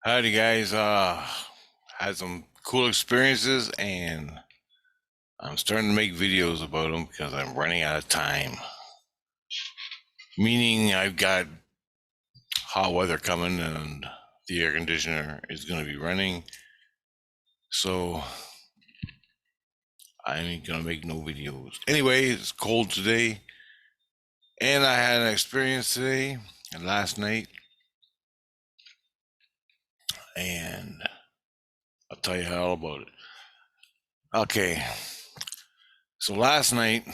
Howdy guys, had some cool experiences and I'm starting to make videos about them because I'm running out of time. Meaning I've got hot weather coming and the air conditioner is going to be running. So I ain't going to make no videos. Anyway, it's cold today and I had an experience today and last night, and I'll tell you all about it. Okay, so last night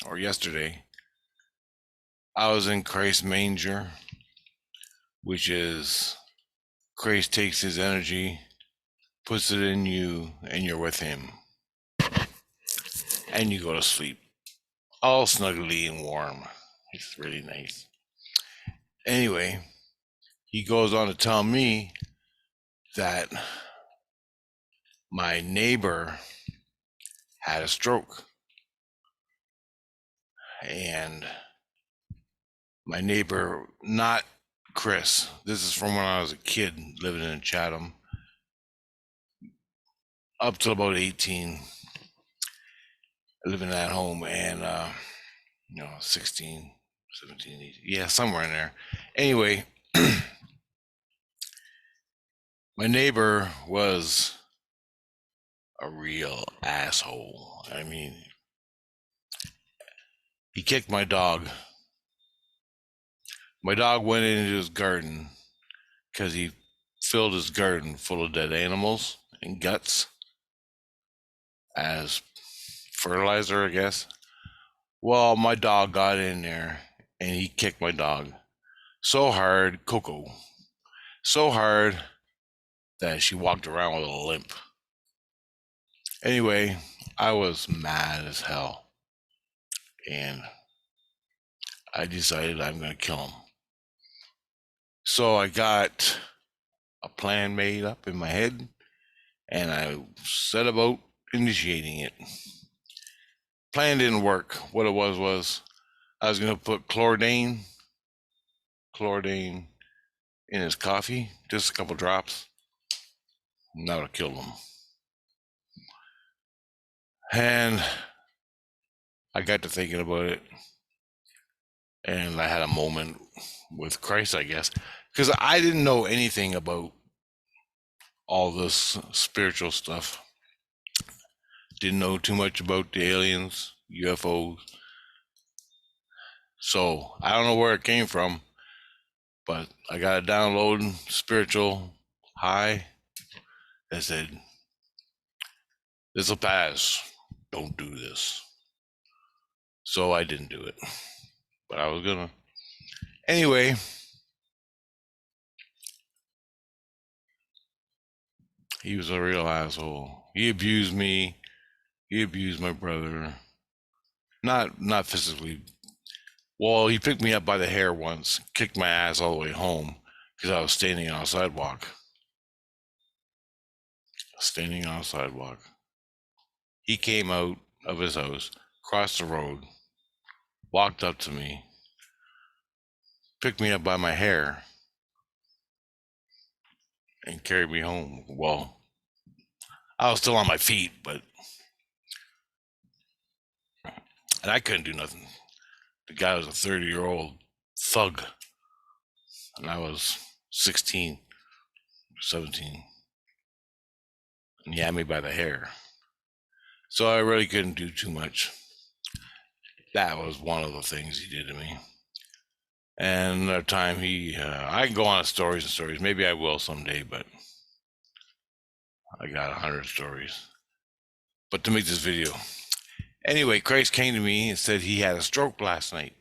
or yesterday, I was in Christ's manger, which is Christ takes his energy, puts it in you, and you're with him. And you go to sleep, all snuggly and warm. It's really nice. Anyway, he goes on to tell me that my neighbor had a stroke. And my neighbor, not Chris, this is from when I was a kid living in Chatham, up to about 18, living at home, and 16, 17, 18, yeah, somewhere in there. Anyway, my neighbor was a real asshole. I mean, he kicked my dog. My dog went into his garden because he filled his garden full of dead animals and guts as fertilizer, I guess. Well, my dog got in there and he kicked my dog so hard, Coco, so hard that she walked around with a limp. Anyway, I was mad as hell and I decided I'm going to kill him. So I got a plan made up in my head and I set about initiating it. Plan didn't work. What it was I was going to put chlordane in his coffee, just a couple drops, and that would have killed him. And I got to thinking about it, and I had a moment with Christ, I guess, because I didn't know anything about all this spiritual stuff. Didn't know too much about the aliens, UFOs. So I don't know where it came from, but I got a download spiritual high that said, "This will pass. Don't do this." So I didn't do it, but I was gonna. Anyway, he was a real asshole. He abused me. He abused my brother. Not physically. Well, he picked me up by the hair once, kicked my ass all the way home because I was standing on a sidewalk. Standing on a sidewalk. He came out of his house, crossed the road, walked up to me, picked me up by my hair, and carried me home. Well, I was still on my feet, and I couldn't do nothing. The guy was a 30-year-old thug, and I was 16, 17, and he had me by the hair. So I really couldn't do too much. That was one of the things he did to me. And another time I can go on to stories and stories. Maybe I will someday, but I got 100 stories. But to make this video, anyway, Christ came to me and said he had a stroke last night.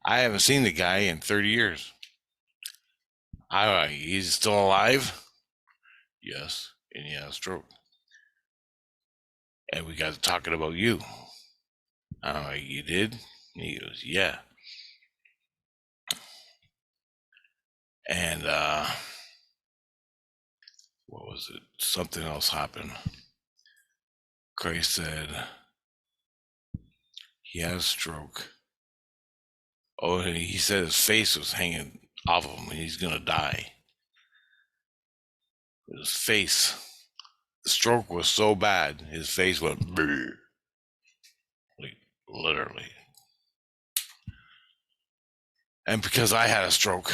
I haven't seen the guy in 30 years. He's still alive? Yes, and he had a stroke. And we got to talking about you. I'm like, you did? And he goes, yeah. And what was it? Something else happened. Christ said he had a stroke. Oh, and he said his face was hanging off of him and he's gonna die. His face, the stroke was so bad, his face went brrr, like literally. And because I had a stroke,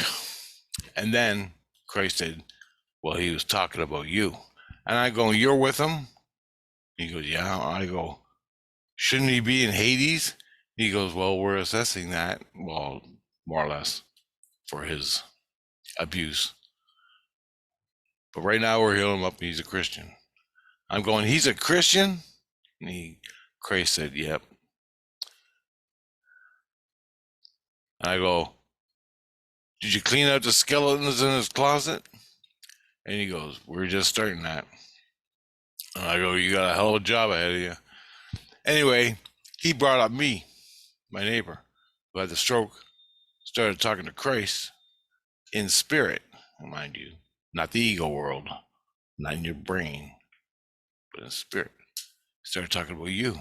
and then Christ said, well, he was talking about you. And I go, you're with him? He goes, yeah. I go, shouldn't he be in Hades? He goes, well, we're assessing that, well, more or less, for his abuse. But right now we're healing him up and he's a Christian. I'm going, he's a Christian? And Christ said, yep. And I go, did you clean out the skeletons in his closet? And he goes, we're just starting that. And I go, you got a hell of a job ahead of you. Anyway, he brought up me, my neighbor, who had the stroke, started talking to Christ in spirit, mind you, not the ego world, not in your brain, but in spirit. Started talking about you.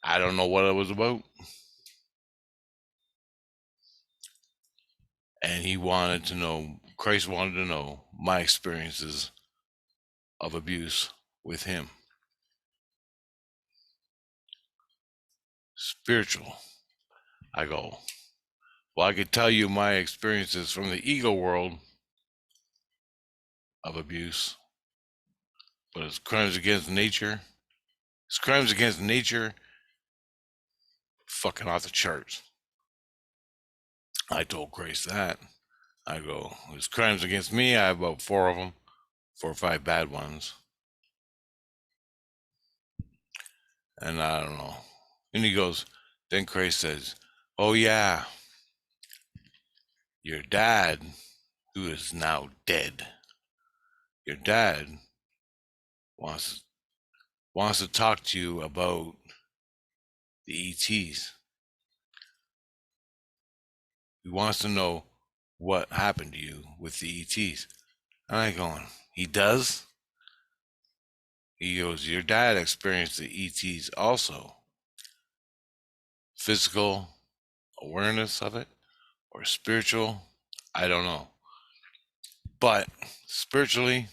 I don't know what it was about. And he wanted to know, Christ wanted to know my experiences of abuse with him. Spiritual. I go, well, I could tell you my experiences from the ego world of abuse, but it's crimes against nature. It's crimes against nature, fucking off the charts. I told Grace that. I go, there's crimes against me. I have about 4 of them, 4 or 5 bad ones. And I don't know. And he goes, then Grace says, oh yeah, your dad, who is now dead, your dad wants to talk to you about the ETs. He wants to know what happened to you with the ETs. And I going, he does? He goes, your dad experienced the ETs also. Physical awareness of it or spiritual, I don't know. But spiritually,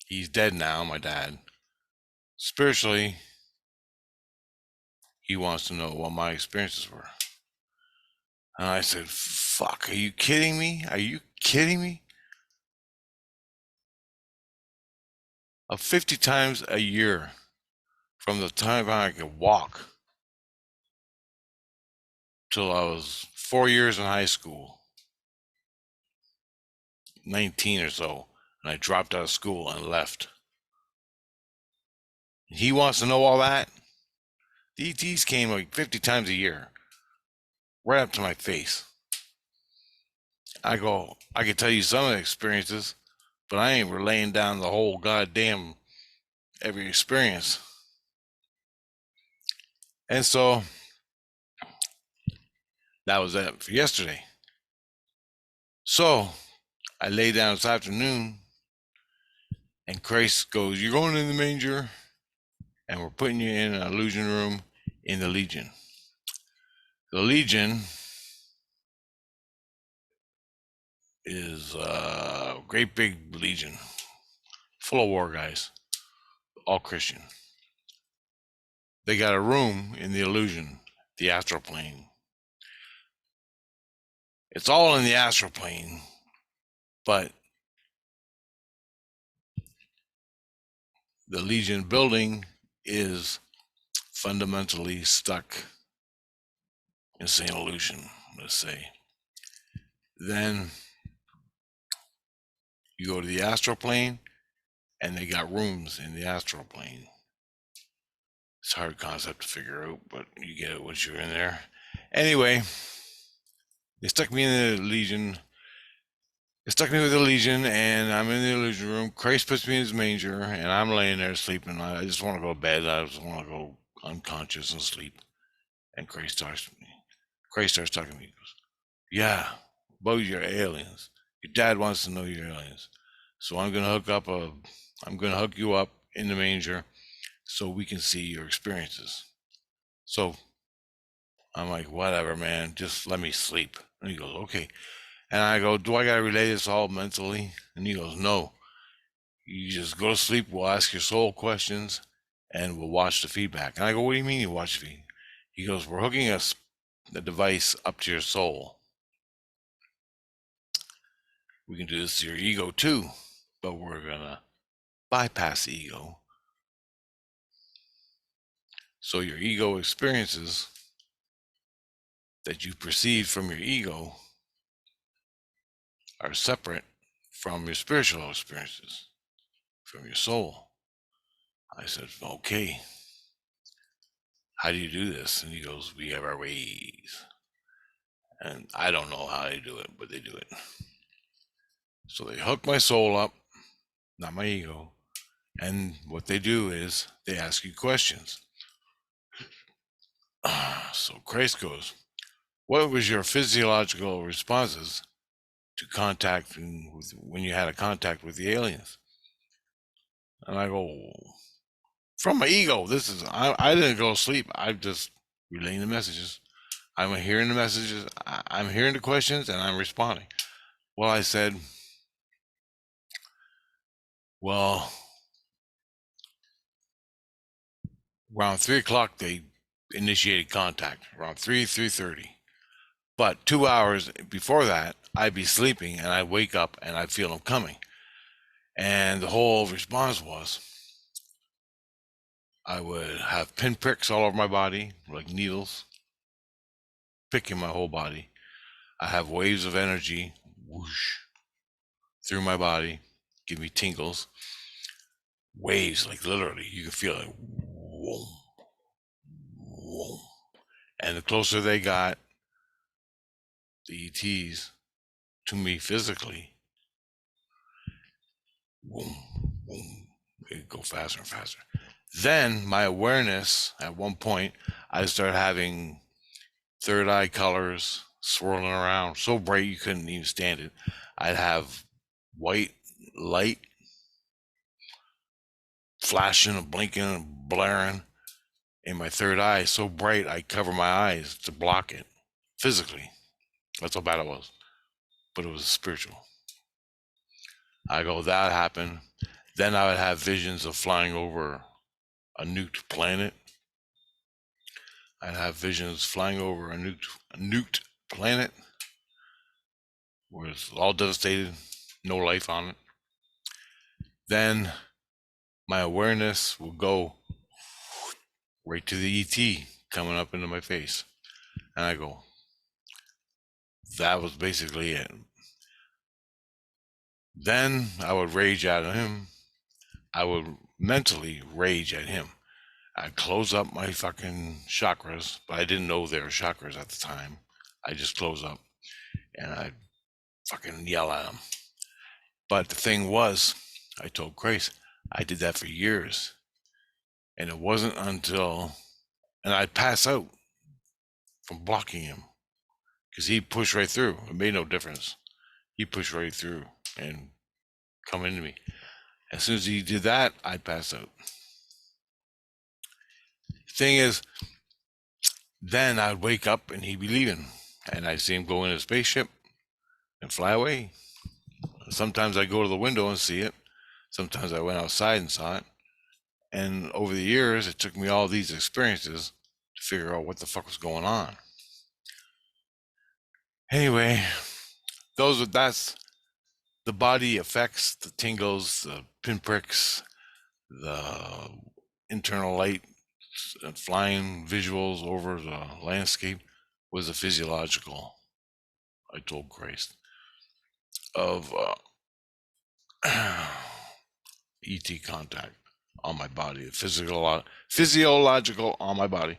he's dead now, my dad. Spiritually, he wants to know what my experiences were. And I said, fuck, are you kidding me? Are you kidding me? 50 times a year from the time I could walk till I was 4 years in high school, 19 or so, and I dropped out of school and left. He wants to know all that? The ETs came like 50 times a year, right up to my face. I go, I could tell you some of the experiences, but I ain't relaying down the whole goddamn every experience. And so that was it for yesterday. So I lay down this afternoon and Christ goes, you're going in the manger and we're putting you in an illusion room in the Legion. The Legion is a great big Legion full of war guys, all Christian. They got a room in the illusion, the astral plane. It's all in the astral plane, but the Legion building is fundamentally stuck in St. Lucian, let's say. Then you go to the astral plane and they got rooms in the astral plane. It's a hard concept to figure out, but you get it once you're in there. Anyway, they stuck me in the Legion. They stuck me with the Legion, and I'm in the illusion room. Christ puts me in his manger, and I'm laying there sleeping. I just want to go to bed. I just want to go unconscious and sleep. And Christ talks to me. Christ starts talking to me. He goes, yeah, about your aliens. Your dad wants to know your aliens. So I'm gonna hook you up in the manger so we can see your experiences. So I'm like, whatever, man, just let me sleep. And he goes, okay. And I go, do I got to relay this all mentally? And he goes, no. You just go to sleep. We'll ask your soul questions and we'll watch the feedback. And I go, what do you mean you watch the feedback? He goes, we're hooking the device up to your soul. We can do this to your ego too, but we're going to bypass the ego. So your ego experiences that you perceive from your ego are separate from your spiritual experiences, from your soul. I said, okay, how do you do this? And he goes, we have our ways. And I don't know how they do it, but they do it. So they hook my soul up, not my ego. And what they do is they ask you questions. So Christ goes, what was your physiological responses to contact when you had a contact with the aliens? And I go, from my ego, I didn't go to sleep. I'm just relaying the messages. I'm hearing the messages. I'm hearing the questions and I'm responding. Well, I said, well, around 3 o'clock, they initiated contact, around 3:30. But 2 hours before that, I'd be sleeping and I'd wake up and I'd feel them coming. And the whole response was, I would have pinpricks all over my body, like needles, picking my whole body. I have waves of energy, whoosh, through my body, give me tingles. Waves, like literally, you can feel it. Whoom, whoom. And the closer they got, the ETs, to me physically, whoom, whoom, it'd go faster and faster. Then my awareness, at one point, I started having third eye colors swirling around, so bright you couldn't even stand it. I'd have white light flashing and blinking and blaring in my third eye, so bright I cover my eyes to block it physically. That's how bad it was. But it was spiritual. I go, that happened. Then I would have visions of flying over a nuked planet. I'd have visions flying over a nuked planet where it's all devastated, no life on it. Then my awareness will go right to the ET coming up into my face. And I go, that was basically it. Then I would rage at him. I would mentally rage at him. I'd close up my fucking chakras, but I didn't know they were chakras at the time. I just close up and I'd fucking yell at him. But the thing was, I told Grace, I did that for years. And it wasn't until, and I'd pass out from blocking him because he pushed right through. It made no difference. He pushed right through and come into me. As soon as he did that, I'd pass out. Thing is, then I'd wake up and he'd be leaving, and I'd see him go in a spaceship and fly away. Sometimes I go to the window and see it. Sometimes I went outside and saw it. And over the years, it took me all these experiences to figure out what the fuck was going on. Anyway, that's the body effects, the tingles, the pinpricks, the internal light and flying visuals over the landscape was a physiological, I told Christ, of ET contact on my body, physiological on my body.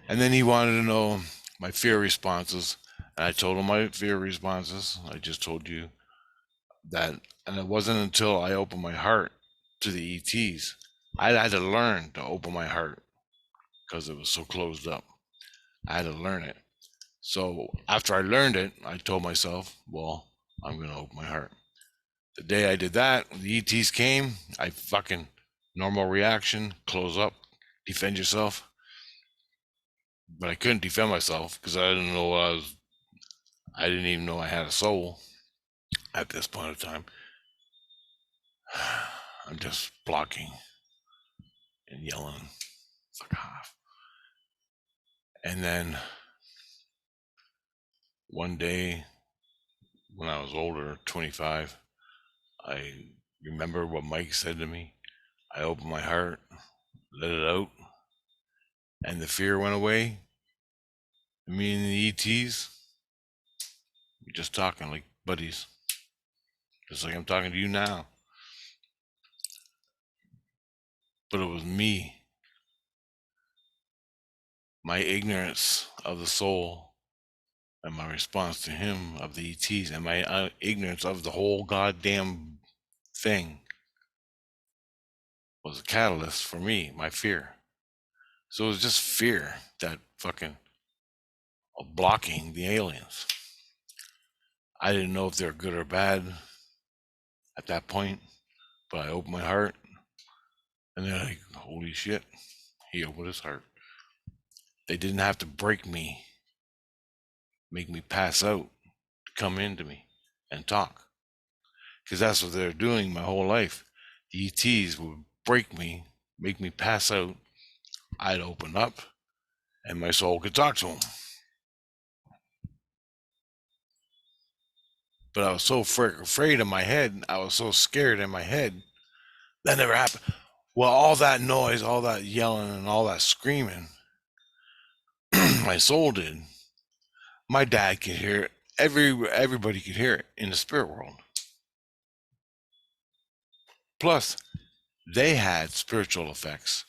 And then he wanted to know my fear responses. And I told him my fear responses. I just told you that. And it wasn't until I opened my heart to the ETs. I had to learn to open my heart because it was so closed up. I had to learn it. So after I learned it, I told myself, well, I'm going to open my heart. The day I did that, the ETs came, I fucking normal reaction, close up, defend yourself. But I couldn't defend myself because I didn't know what I didn't even know I had a soul at this point of time. I'm just blocking and yelling, fuck off. And then one day when I was older, 25, I remember what Mike said to me. I opened my heart, let it out, and the fear went away. Me and the ETs, we're just talking like buddies, just like I'm talking to you now. But it was me, my ignorance of the soul, and my response to him of the ETs, and my ignorance of the whole goddamn thing was a catalyst for me, my fear. So it was just fear that fucking of blocking the aliens. I didn't know if they were good or bad at that point, but I opened my heart, and they're like, holy shit, he opened his heart. They didn't have to break me, make me pass out, to come into me and talk. Because that's what they're doing my whole life. The ETs would break me, make me pass out. I'd open up, and my soul could talk to them. But I was so afraid in my head. I was so scared in my head. That never happened. Well, all that noise, all that yelling, and all that screaming, my soul did. My dad could hear it. Everybody could hear it in the spirit world. Plus, they had spiritual effects,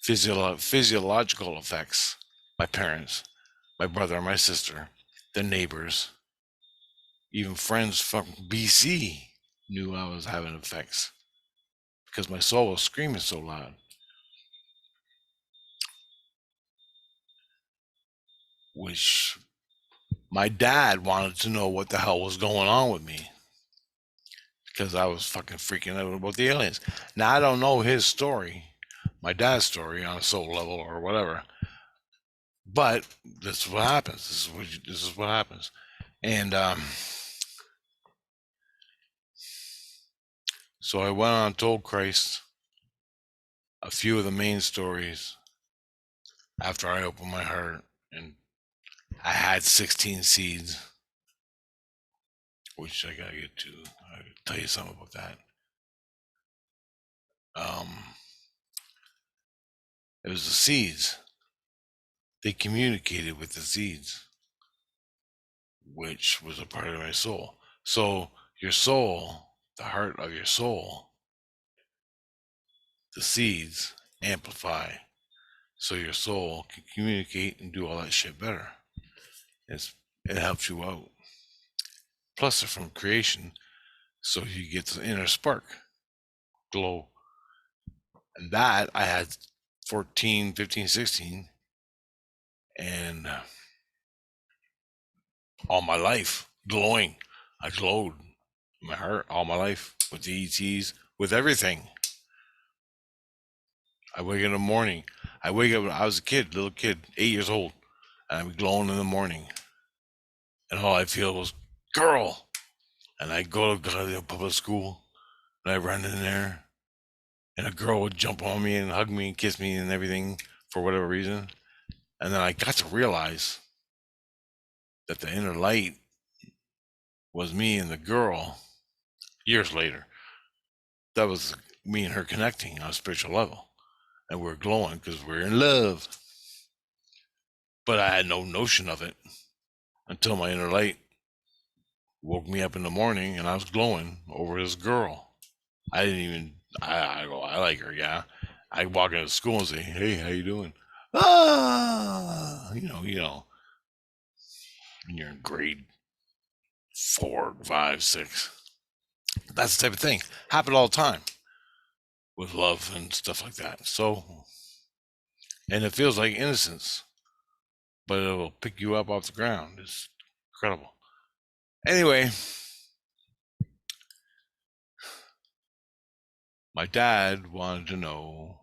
physiological effects. My parents, my brother, my sister, the neighbors, even friends from BC knew I was having effects because my soul was screaming so loud. Which my dad wanted to know what the hell was going on with me because I was fucking freaking out about the aliens. Now, I don't know his story, my dad's story on a soul level or whatever, but this is what happens. This is what happens. And so I went on, told Christ a few of the main stories after I opened my heart, and I had 16 seeds, which I gotta get to. I gotta tell you something about that. Um, it was the seeds. They communicated with the seeds, which was a part of my soul. So your soul, the heart of your soul, the seeds amplify, so your soul can communicate and do all that shit better. It helps you out. Plus, they're from creation, so you get the inner spark, glow. And that I had 14, 15, 16, and all my life glowing. I glowed in my heart all my life with the ETs, with everything. I wake up in the morning. I wake up, I was a kid, little kid, 8 years old, and I'm glowing in the morning. And all I feel was, girl. And I go to public school, and I run in there, and a girl would jump on me and hug me and kiss me and everything for whatever reason. And then I got to realize that the inner light was me and the girl years later. That was me and her connecting on a spiritual level. And we're glowing because we're in love. But I had no notion of it until my inner light woke me up in the morning and I was glowing over this girl. I didn't even, I go, I like her, yeah. I walk into school and say, hey, how you doing? Ah, when you're in grade 4, 5, 6. That's the type of thing. Happen all the time with love and stuff like that. So, and it feels like innocence, but it will pick you up off the ground. It's incredible. Anyway, my dad wanted to know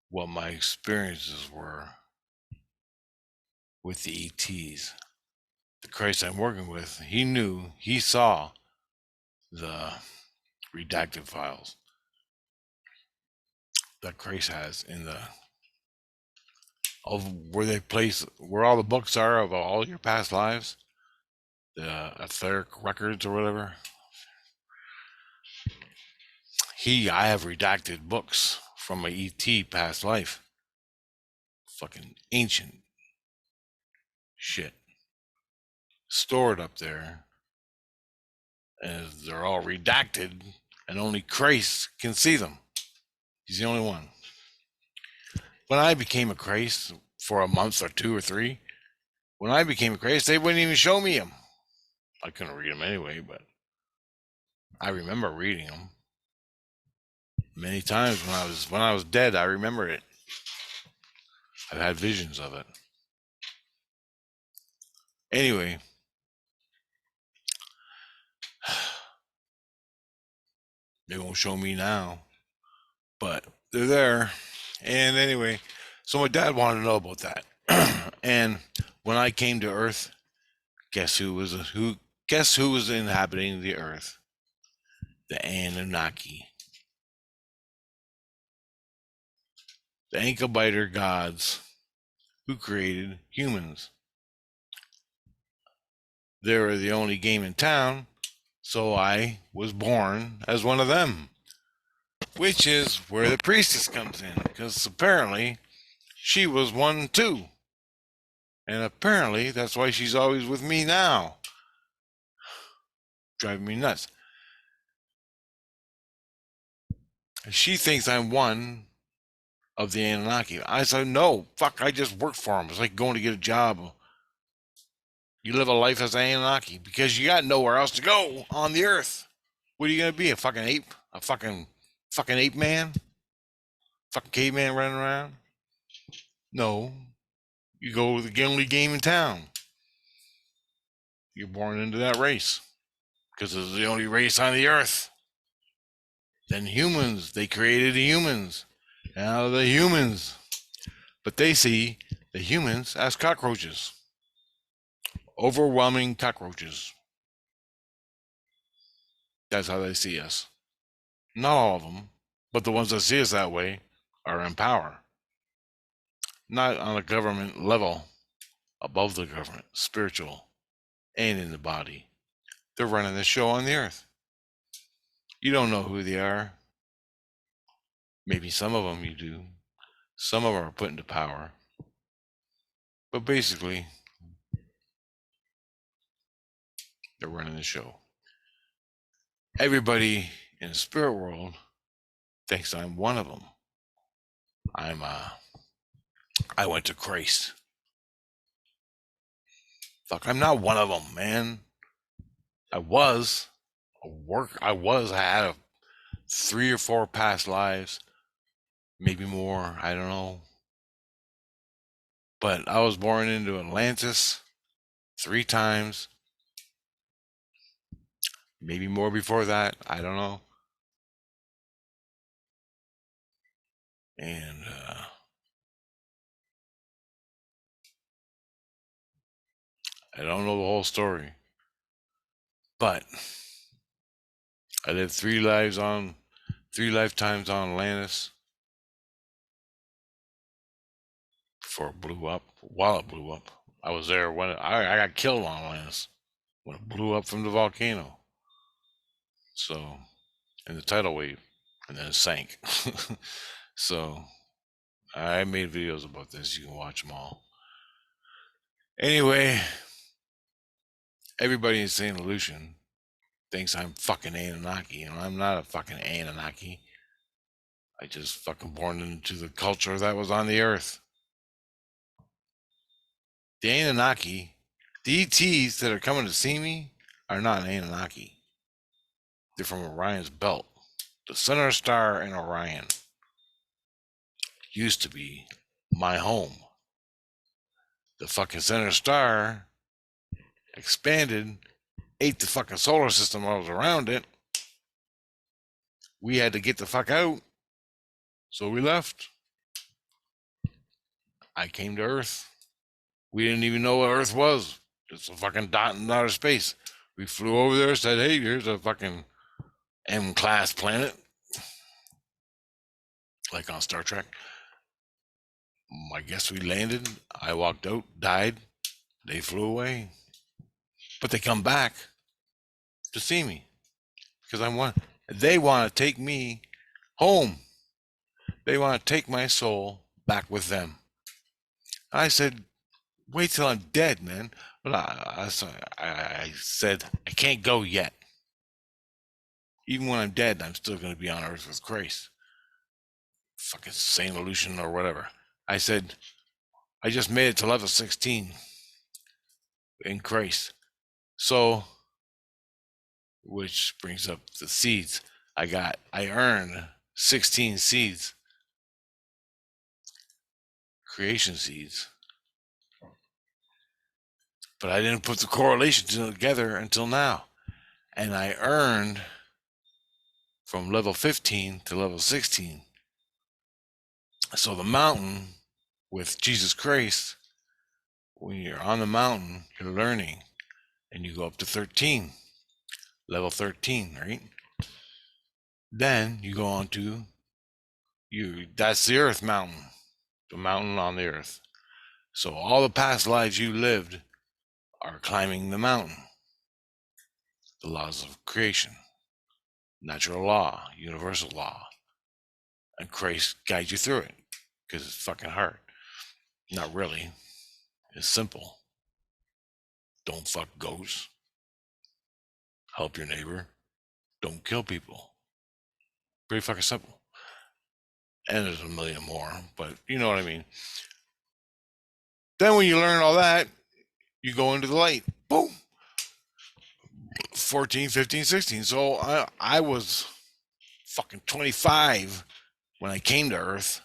what my experiences were with the ETs. the Christ I'm working with, he saw the redacted files that Christ has in the of where all the books are of all your past lives, the etheric records or whatever. I have redacted books from my ET past life. Fucking ancient shit stored up there, and they're all redacted, and only Christ can see them. He's the only one. When I became a Christ for a month or 2 or 3, when I became a Christ, they wouldn't even show me them. I couldn't read them anyway, but I remember reading them many times when I was dead. I remember it. I've had visions of it. Anyway, they won't show me now, but they're there. And anyway, so my dad wanted to know about that. And when I came to Earth, guess who was inhabiting the Earth? The Anunnaki. The ankle biter gods who created humans. They were the only game in town, so I was born as one of them. Which is where the priestess comes in, because apparently she was one too. And apparently that's why she's always with me now. Driving me nuts. She thinks I'm one of the Anunnaki. I said, no, fuck, I just work for them. It's like going to get a job. You live a life as an Anunnaki because you got nowhere else to go on the earth. What are you going to be, a fucking ape? A fucking ape man? Fucking caveman running around? No. You go to the only game in town. You're born into that race because it's the only race on the earth. Then humans, they created the humans. Now the humans. But they see the humans as cockroaches. Overwhelming cockroaches. That's how they see us. Not all of them, but the ones that see us that way are in power. Not on a government level, above the government, spiritual, and in the body. They're running the show on the earth. You don't know who they are. Maybe some of them you do. Some of them are put into power. But basically, they're running the show. Everybody in the spirit world thinks I'm one of them. I went to Christ. Fuck, I'm not one of them, man. I had 3 or 4 past lives, maybe more, I don't know. But I was born into Atlantis 3 times, maybe more before that, I don't know. And I don't know the whole story, but I lived 3 lifetimes on Atlantis before it blew up. While it blew up, I was there when I got killed on Atlantis when it blew up from the volcano. So, in the tidal wave, and then it sank. So, I made videos about this. You can watch them all. Anyway, everybody in St. Lucian thinks I'm fucking Anunnaki, and I'm not a fucking Anunnaki. I just fucking born into the culture that was on the earth. The Anunnaki, the ETs that are coming to see me are not Anunnaki. They're from Orion's belt. The center star in Orion used to be my home. The fucking center star expanded, ate the fucking solar system that was around it. We had to get the fuck out. So we left. I came to Earth. We didn't even know what Earth was. Just a fucking dot in outer space. We flew over there, said, hey, here's a fucking M-class planet, like on Star Trek. I guess we landed. I walked out, died. They flew away. But they come back to see me because they want to take me home. They want to take my soul back with them. I said, wait till I'm dead, man. But I said, I can't go yet. Even when I'm dead, I'm still going to be on earth with Christ. Fucking Saint Lucian or whatever. I said, I just made it to level 16 in Christ. So, which brings up the seeds. I earned 16 seeds, creation seeds. But I didn't put the correlation together until now. And I earned from level 15 to level 16. So the mountain with Jesus Christ, when you're on the mountain, you're learning, and you go up to 13, level 13, right? Then you go on to that's the earth mountain, the mountain on the earth. So all the past lives you lived are climbing the mountain. The laws of creation, natural law, universal law. And Christ guides you through it because it's fucking hard. Not really. It's simple. Don't fuck ghosts. Help your neighbor. Don't kill people. Pretty fucking simple. And there's a million more, but you know what I mean. Then when you learn all that, you go into the light. Boom. 14, 15, 16. So I was fucking 25 when I came to Earth.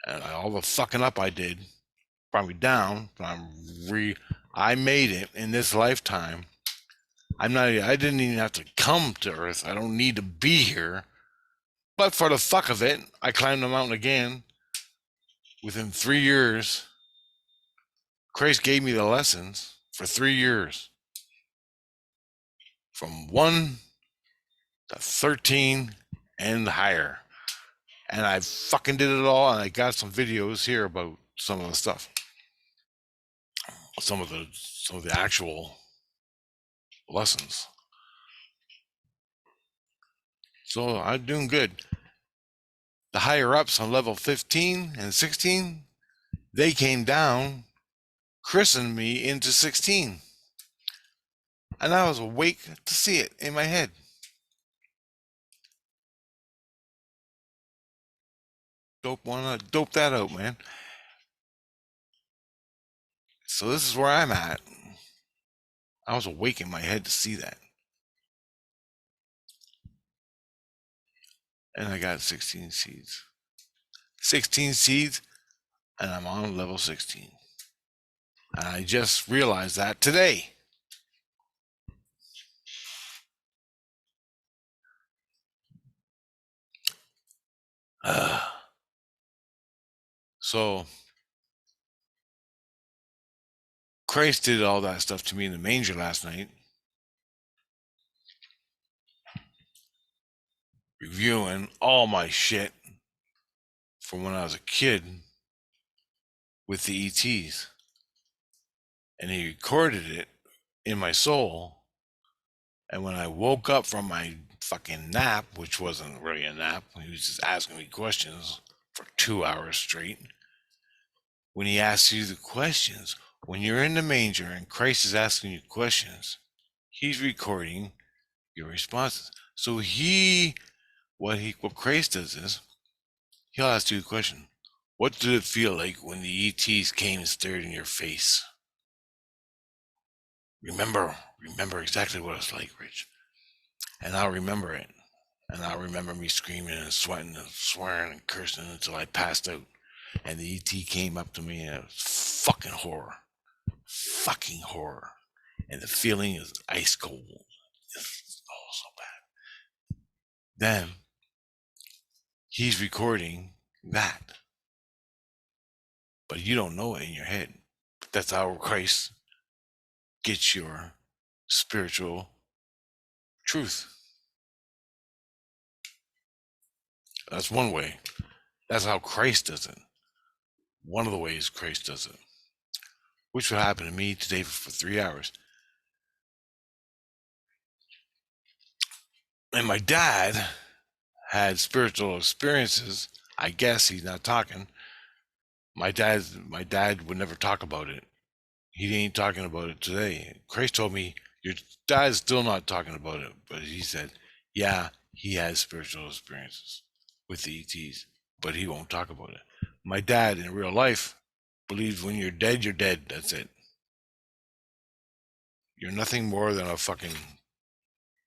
And all the fucking up I did brought me down. But I made it in this lifetime. I didn't even have to come to Earth. I don't need to be here. But for the fuck of it, I climbed the mountain again. Within 3 years, Christ gave me the lessons for 3 years. From 1 to 13 and higher. And I fucking did it all, and I got some videos here about some of the stuff. Some of the actual lessons. So I'm doing good. The higher ups on level 15 and 16, they came down, christened me into 16. And I was awake to see it in my head. Dope that out, man. So this is where I'm at. I was awake in my head to see that. And I got 16 seeds. 16 seeds, and I'm on level 16. And I just realized that today. So Christ did all that stuff to me in the manger last night. Reviewing all my shit from when I was a kid with the ETs. And he recorded it in my soul. And when I woke up from my fucking nap, which wasn't really a nap, he was just asking me questions for 2 hours straight. When he asks you the questions, when you're in the manger and Christ is asking you questions, he's recording your responses. So what Christ does is, he'll ask you a question. What did it feel like when the ETs came and stared in your face? Remember exactly what it's like, Rich. And I'll remember it. And I'll remember me screaming and sweating and swearing and cursing until I passed out. And the ET came up to me and it was fucking horror. Fucking horror. And the feeling is ice cold. It's so bad. Then he's recording that. But you don't know it in your head. But that's how Christ get your spiritual truth. That's one way. That's how Christ does it. One of the ways Christ does it. Which will happen to me today for 3 hours. And my dad had spiritual experiences. I guess he's not talking. My dad would never talk about it. He ain't talking about it today. Christ told me your dad's still not talking about it, but he said, yeah, he has spiritual experiences with the ETs, but he won't talk about it. My dad in real life believes when you're dead, you're dead. That's it. You're nothing more than a fucking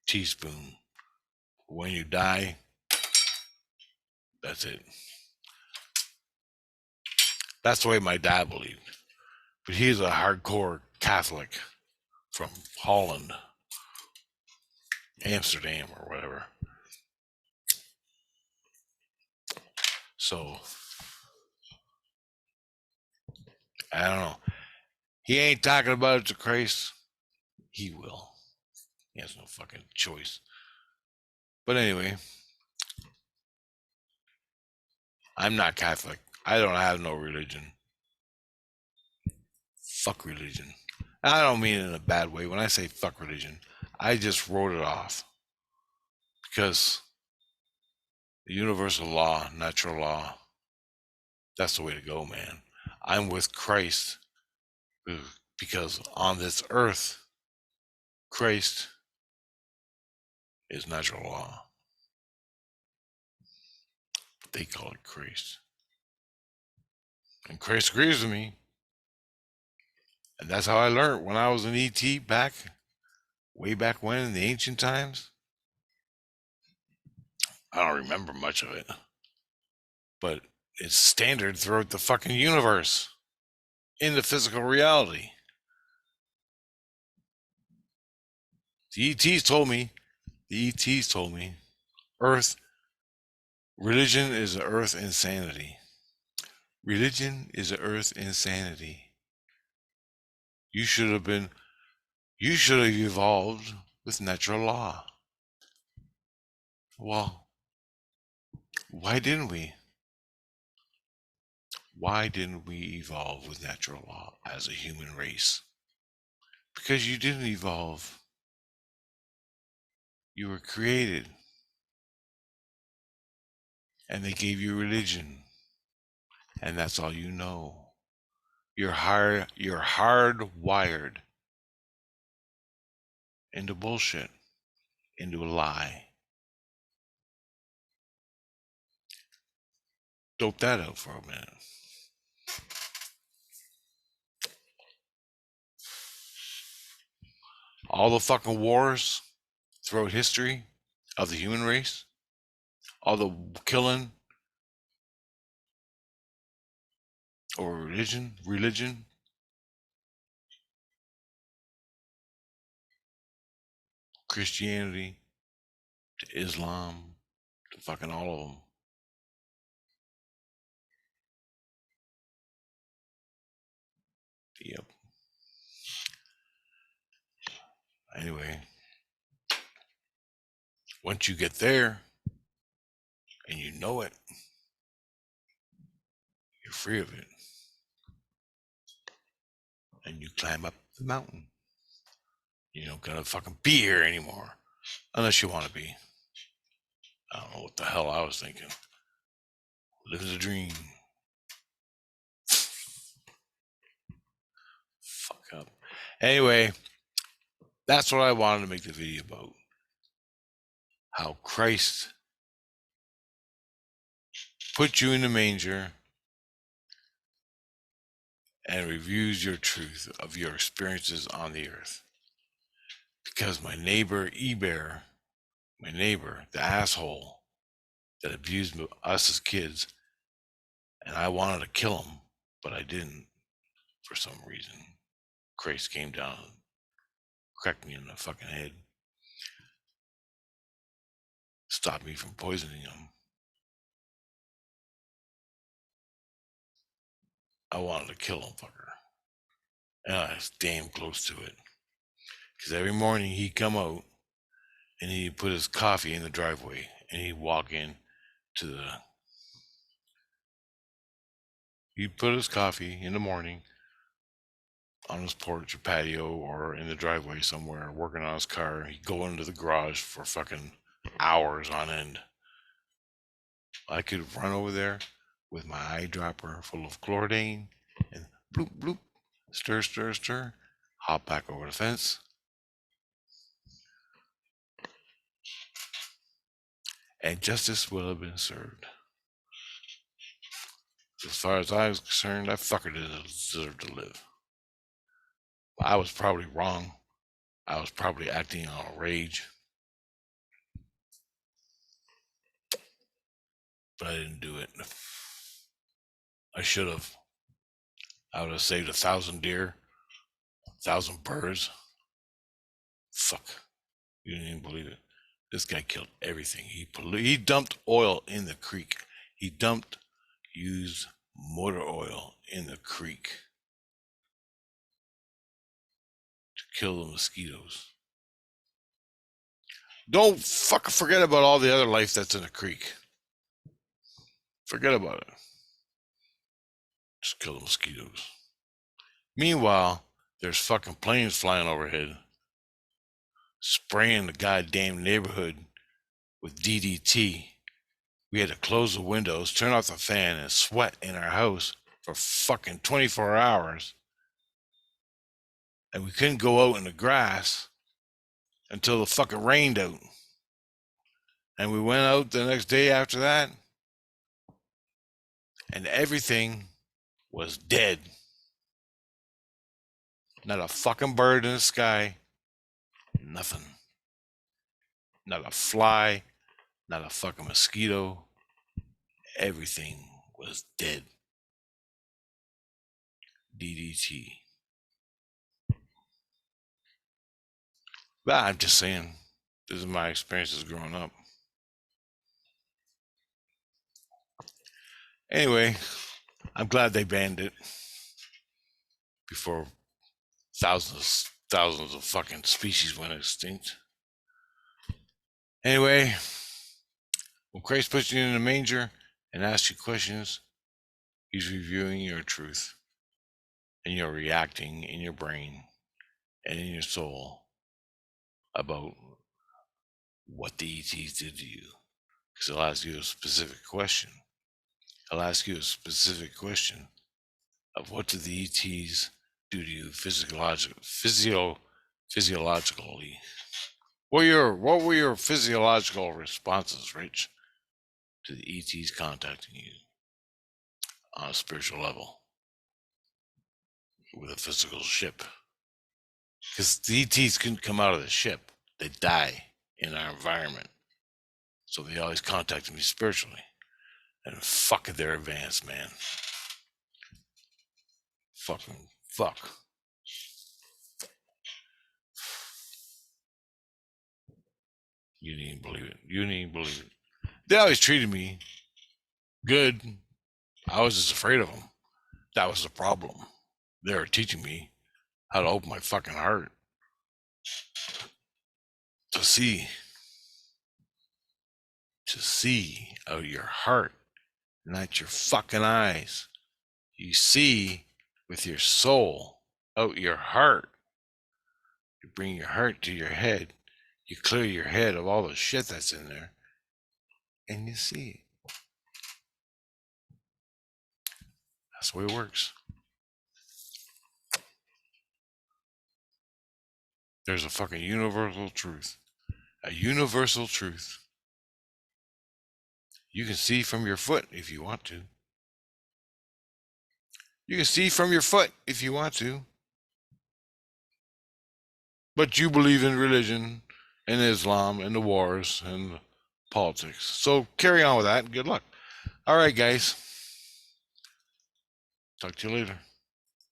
teaspoon. When you die, that's it. That's the way my dad believed. But he's a hardcore Catholic from Holland, Amsterdam, or whatever. So, I don't know. He ain't talking about it to Christ. He will. He has no fucking choice. But anyway, I'm not Catholic. I don't have no religion. Fuck religion. I don't mean it in a bad way. When I say fuck religion, I just wrote it off. Because the universal law, natural law, that's the way to go, man. I'm with Christ because on this earth, Christ is natural law. They call it Christ. And Christ agrees with me. And that's how I learned when I was an ET way back when in the ancient times. I don't remember much of it. But it's standard throughout the fucking universe in the physical reality. The ETs told me, Earth, religion is Earth insanity. Religion is Earth insanity. You should have evolved with natural law. Well, why didn't we? Why didn't we evolve with natural law as a human race? Because you didn't evolve. You were created. And they gave you religion. And that's all you know. You're hardwired into bullshit, into a lie. Dope that out for a minute. All the fucking wars throughout history of the human race, all the killing or religion, Christianity to Islam to fucking all of them. Yep. Anyway, once you get there and you know it, you're free of it. And you climb up the mountain. You don't gotta fucking be here anymore. Unless you want to be. I don't know what the hell I was thinking. Living the dream. Fuck up. Anyway, that's what I wanted to make the video about. How Christ put you in the manger and reviews your truth of your experiences on the earth. Because my neighbor, Eber, the asshole that abused us as kids, and I wanted to kill him, but I didn't for some reason. Christ came down and cracked me in the fucking head. Stopped me from poisoning him. I wanted to kill him, fucker. And I was damn close to it. Because every morning he'd come out and he'd put his coffee in the driveway and he'd walk in to the. He'd put his coffee in the morning on his porch or patio or in the driveway somewhere working on his car. He'd go into the garage for fucking hours on end. I could run over there with my eyedropper full of chlordane and bloop, bloop, stir, stir, stir, hop back over the fence. And justice will have been served. As far as I was concerned, that fucker didn't deserve to live. I was probably wrong. I was probably acting on a rage. But I didn't do it. I should have. I would have saved 1,000 deer, 1,000 birds. Fuck. You didn't even believe it. This guy killed everything. He dumped oil in the creek. He dumped used motor oil in the creek to kill the mosquitoes. Don't fucking forget about all the other life that's in the creek. Forget about it. Just kill the mosquitoes. Meanwhile, there's fucking planes flying overhead, spraying the goddamn neighborhood with DDT. We had to close the windows, turn off the fan, and sweat in our house for fucking 24 hours. And we couldn't go out in the grass until the fucking rained out. And we went out the next day after that, and everything was dead. Not a fucking bird in the sky. Nothing. Not a fly. Not a fucking mosquito. Everything was dead. DDT. But I'm just saying, this is my experiences growing up. Anyway, I'm glad they banned it before thousands of fucking species went extinct. Anyway, when Christ puts you in a manger and asks you questions, he's reviewing your truth, and you're reacting in your brain and in your soul about what the ETs did to you. Because he'll ask you a specific question. He'll ask you a specific question of what did the ETs do to you physiologically? What were your physiological responses, Rich, to the ETs contacting you on a spiritual level with a physical ship? Because the ETs couldn't come out of the ship. They die in our environment. So they always contacted me spiritually. And fuck, they're advanced, man. Fucking fuck. You didn't even believe it. You didn't even believe it. They always treated me good. I was just afraid of them. That was the problem. They were teaching me how to open my fucking heart to see out your heart, not your fucking eyes. You see with your soul out your heart. You bring your heart to your head. You clear your head of all the shit that's in there, and you see it. That's the way it works. There's a fucking universal truth. A universal truth. You can see from your foot if you want to. You can see from your foot if you want to. But you believe in religion and Islam and the wars and politics. So carry on with that and good luck. All right, guys. Talk to you later.